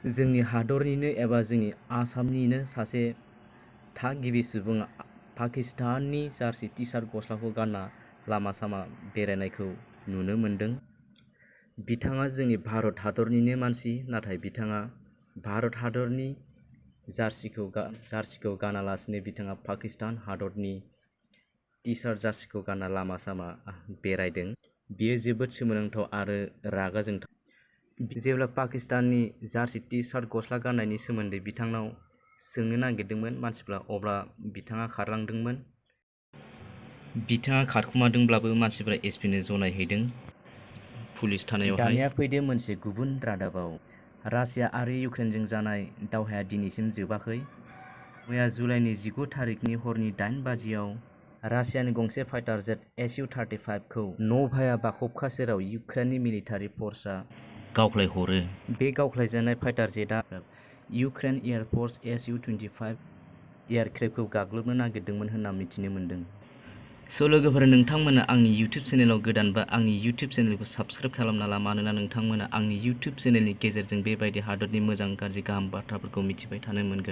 जोंनि हादरनिनो एबा जोंनि आसामनिनो सासे थागिबि सुबुङा पाकिस्ताननि जार्सि टि-सार्ट गस्लाखौ गानना लामा सामा बेरायनायखौ नुनो मोनदों। बिथाङा जोंनि भारत हादरनिनो मानसि, नाथाय बिथाङा भारत हादरनि जार्सिखौ गानालासिनो बिथाङा पाकिस्तान हादरनि टि-सार्ट जार्सिखौ गानना लामा सामा बेरायदों। बेयो जोबोद सोमोनांथाव आरो रागा जोंथाव। जेब्ला पाकिस्ताननि जार्सि टि-सार्ट गस्ला गाननायनि सोमोन्दै बिथांनाव सोंनो नागिरदोंमोन मानसिफ्रा, अब्ला बिथाङा खारलांदोंमोन। बिथाङा खारखुमादोंब्लाबो मानसिफ्रा एसपिनो जनायहैदों पुलिस थानायावहाय। दानिया फैदो मोनसे गुबुन रादाबाव। रासिया आरो इउक्रेनजों जानाय दावहाया दिनैसिम जोबाखै। मैया जुलाइनि 19 थारिखनि हरनि 8 बाजियाव रासियानि गंसे फाइटार जेट SU-35 खौ न'भाया बाखबखा सेराव इउक्रेननि मिलिटारि फर्सआ गावख्लायहरो। बे गावख्लायजानाय फाइटार जेटआ इउक्रेन एयार फर्स SU-25 एयारक्रेफ्टखौ गाग्लोबनो नागिरदोंमोन होनना मिथिनो मोन्दों। लोगोफोर, नोंथांमोना आंनि इउटिउब चेनेलाव गोदानबा आंनि इउटिउब चेनेलखौ साबस्क्राइब खालामना ला, मानोना नोंथांमोना आंनि इउटिउब चेनेलनि गेजेरजों बेबायदि हादरनि मोजां गाज्रि गाहाम बाथ्राफोरखौ मिथिबाय थानो मोनगोन।